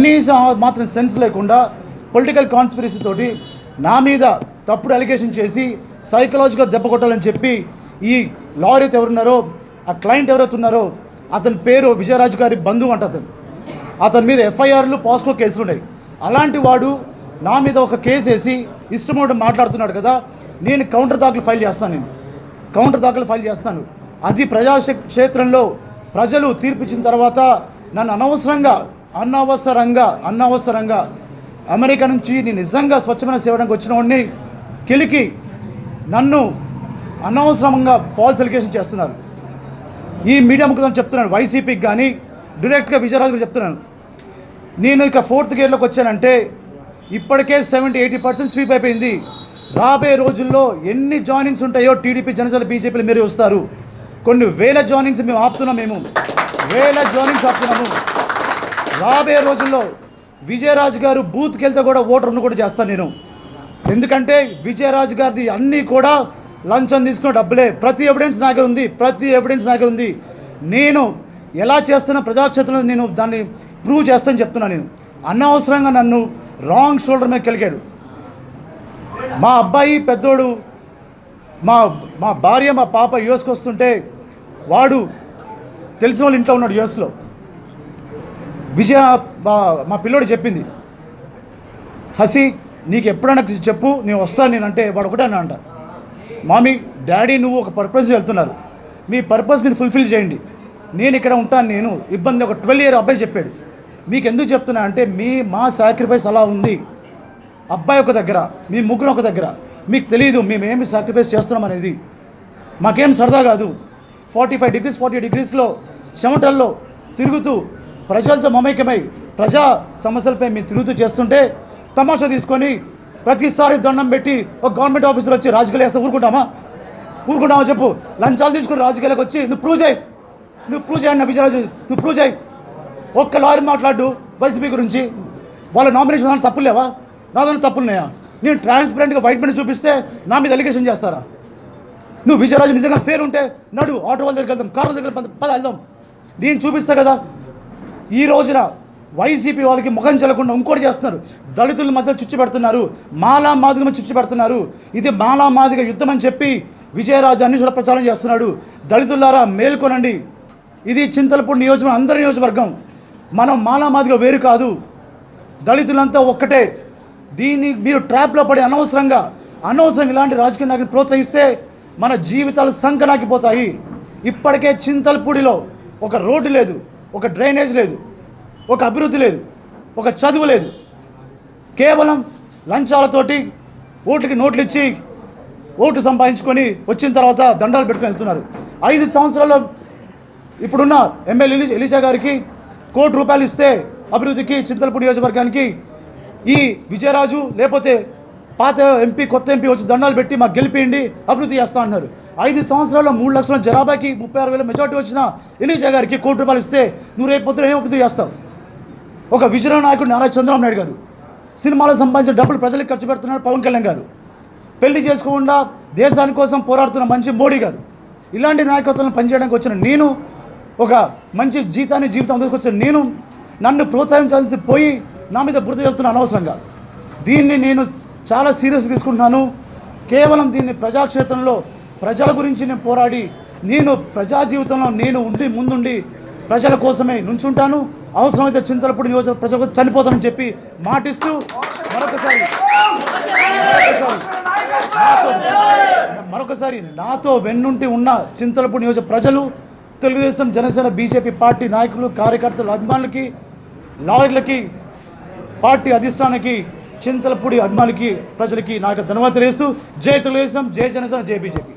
కనీసం మాత్రం సెన్స్ లేకుండా పొలిటికల్ కాన్స్పిరసీ తోటి నా మీద తప్పుడు అలిగేషన్ చేసి సైకలాజికల్ దెబ్బ కొట్టాలని చెప్పి ఈ లాయర్ అయితే ఎవరున్నారో ఆ క్లయింట్ ఎవరైతే ఉన్నారో అతని పేరు విజయరాజు గారి బంధువు అంట. అతని మీద ఎఫ్ఐఆర్లు పాస్కో కేసులు ఉన్నాయి. అలాంటి వాడు నా మీద ఒక కేసు వేసి ఇష్టమోడు మాట్లాడుతున్నాడు కదా. నేను కౌంటర్ దాఖలు ఫైల్ చేస్తాను. అది ప్రజాక్షేత్రంలో ప్రజలు తీర్పిచ్చిన తర్వాత నన్ను అనవసరంగా అమెరికా నుంచి నేను నిజంగా స్వచ్ఛమైన సేవడానికి వచ్చిన వాడిని కెలికి నన్ను అనవసరంగా ఫాల్స్ ఎలిగేషన్ చేస్తున్నారు. ఈ మీడియా ముఖం చెప్తున్నాను, వైసీపీకి కానీ డైరెక్ట్గా విజయరాజు గారు చెప్తున్నాను. నేను ఇక 4th గేర్లోకి వచ్చానంటే ఇప్పటికే 70-80% స్వీప్ అయిపోయింది. రాబోయే రోజుల్లో ఎన్ని జాయినింగ్స్ ఉంటాయో టీడీపీ, జనసేన, బీజేపీలు మీరు వస్తారు. కొన్ని వేల జాయినింగ్స్ మేము ఆపుతున్నాము. రాబోయే రోజుల్లో విజయరాజు గారు బూత్కి వెళ్తే కూడా ఓటర్ను కూడా చేస్తాను నేను. ఎందుకంటే విజయరాజు గారిది అన్నీ కూడా లంచం తీసుకున్న డబ్బులే. ప్రతి ఎవిడెన్స్ నాకే ఉంది. నేను ఎలా చేస్తున్నా ప్రజాక్షేత్రంలో నేను దాన్ని ప్రూవ్ చేస్తానని చెప్తున్నాను. నేను అనవసరంగా నన్ను రాంగ్ షోల్డర్ మీద కలిగాడు. మా అబ్బాయి పెద్దోడు, మా భార్య, మా పాప యూఎస్కి వస్తుంటే వాడు తెలిసిన వాళ్ళ ఇంట్లో ఉన్నాడు యూఎస్లో. మా పిల్లోడు చెప్పింది, హసి నీకు ఎప్పుడైనా చెప్పు నేను వస్తాను నేనంటే వాడు ఒకటే అంట, మామీ డాడీ నువ్వు ఒక పర్పస్ వెళ్తున్నారు, మీ పర్పస్ మీరు ఫుల్ఫిల్ చేయండి, నేను ఇక్కడ ఉంటాను, నేను ఇబ్బంది. ఒక 12 year అబ్బాయి చెప్పాడు. మీకు ఎందుకు చెప్తున్నా అంటే మా సాక్రిఫైస్ అలా ఉంది. అబ్బాయి ఒక దగ్గర, మీ ముగ్గురు ఒక దగ్గర. మీకు తెలియదు మేమేమి సాక్రిఫైస్ చేస్తున్నాం అనేది. మాకేం సరదా కాదు. 45 degrees 40 degreesలో చెమటల్లో తిరుగుతూ ప్రజలతో మమేకమై ప్రజా సమస్యలపై మేము తిరుగుతూ చేస్తుంటే తమాషా తీసుకొని ప్రతిసారి దండం పెట్టి ఒక గవర్నమెంట్ ఆఫీసర్ వచ్చి రాజకీయాలు వేస్తే ఊరుకుంటామా చెప్పు. లంచాలు తీసుకుని రాజకీయాలకు వచ్చి నువ్వు ప్రూవ్ చేయి అన్న విజయరాజు, నువ్వు ప్రూవ్ చేయి. ఒక్క లాయర్ మాట్లాడు వైసీపీ గురించి, వాళ్ళ నామినేషన్ దాని తప్పులు లేవా? నా దాని తప్పులున్నాయా? నేను ట్రాన్స్పరెంట్గా వైట్ మీద చూపిస్తే నా మీద అలిగేషన్ చేస్తారా? నువ్వు విజయరాజు నిజంగా ఫేర్ ఉంటే నడు, ఆటో వాళ్ళ దగ్గరికి వెళ్దాం, కార్ల దగ్గర వెళ్దాం, నేను చూపిస్తా కదా. ఈ రోజున వైసీపీ వాళ్ళకి ముఖం చెల్లకుండా ఇంకోటి చేస్తున్నారు. దళితుల మధ్య చుచ్చు పెడుతున్నారు, మాలా మాదిగ మధ్య చుచ్చు పెడుతున్నారు. ఇది మాలా మాదిగ యుద్ధం అని చెప్పి విజయరాజు అన్ని చోట్ల ప్రచారం చేస్తున్నాడు. దళితులారా మేల్కొనండి. ఇది చింతలపూడి నియోజకవర్గం, అందరి నియోజకవర్గం. మనం మాలా మాదిగ వేరు కాదు, దళితులంతా ఒక్కటే. దీన్ని మీరు ట్రాప్లో పడి అనవసరంగా ఇలాంటి రాజకీయ నాయకులను ప్రోత్సహిస్తే మన జీవితాలు సంకనాకిపోతాయి. ఇప్పటికే చింతలపూడిలో ఒక రోడ్డు లేదు, ఒక డ్రైనేజ్ లేదు, ఒక అభివృద్ధి లేదు, ఒక చదువు లేదు. కేవలం లంచాలతోటి ఓట్లకి నోట్లు ఇచ్చి ఓటు సంపాదించుకొని వచ్చిన తర్వాత దండాలు పెట్టుకుని వెళ్తున్నారు. 5 సంవత్సరాల్లో ఇప్పుడున్న ఎమ్మెల్యే ఎలీజా గారికి ₹1 కోటి ఇస్తే అభివృద్ధికి చింతలపూడి నియోజకవర్గానికి ఈ విజయరాజు లేకపోతే పాత ఎంపీ కొత్త ఎంపీ వచ్చి దండాలు పెట్టి మాకు గెలిపియండి అభివృద్ధి చేస్తా అన్నారు. 5 సంవత్సరాల్లో 3 లక్షల జనాభాకి 36,000 మెజార్టీ వచ్చిన ఎలీజా గారికి ₹1 కోటి ఇస్తే నువ్వు రేపు పొద్దున ఏం అభివృద్ధి చేస్తావు? ఒక విజయనగర నాయకుడు నారా చంద్రబాబు నాయుడు గారు సినిమాలో సంపాదించిన డబ్బులు ప్రజలకు ఖర్చు పెడుతున్నారు. పవన్ కళ్యాణ్ గారు పెళ్లి చేసుకోకుండా దేశాని కోసం పోరాడుతున్న మనిషి మోడీ గారు. ఇలాంటి నాయకత్వాలను పనిచేయడానికి వచ్చిన నేను, ఒక మంచి జీవితం అందుకొచ్చిన నేను, నన్ను ప్రోత్సహించాల్సి పోయి నా మీద బురద వెళ్తున్నా అనవసరంగా. దీన్ని నేను చాలా సీరియస్గా తీసుకుంటున్నాను. కేవలం దీన్ని ప్రజాక్షేత్రంలో ప్రజల గురించి నేను పోరాడి, నేను ప్రజా జీవితంలో నేను ముందుండి ప్రజల కోసమే నుంచుంటాను. అవసరమైతే చింతలపూడి నియోజకవర్గ ప్రజల కోసం చనిపోతానని చెప్పి మాటిస్తూ మరొకసారి నాతో వెన్నుంటి ఉన్న చింతలపూడి నియోజక ప్రజలు, తెలుగుదేశం, జనసేన, బీజేపీ పార్టీ నాయకులు, కార్యకర్తలు, అభిమానులకి, లాయర్లకి, పార్టీ అధిష్టానానికి, చింతలపూడి అభిమానులకి, ప్రజలకి నాకు ధన్యవాదాలు తెలియజేస్తూ జై తెలుగుదేశం, జై జనసేన, జై బీజేపీ.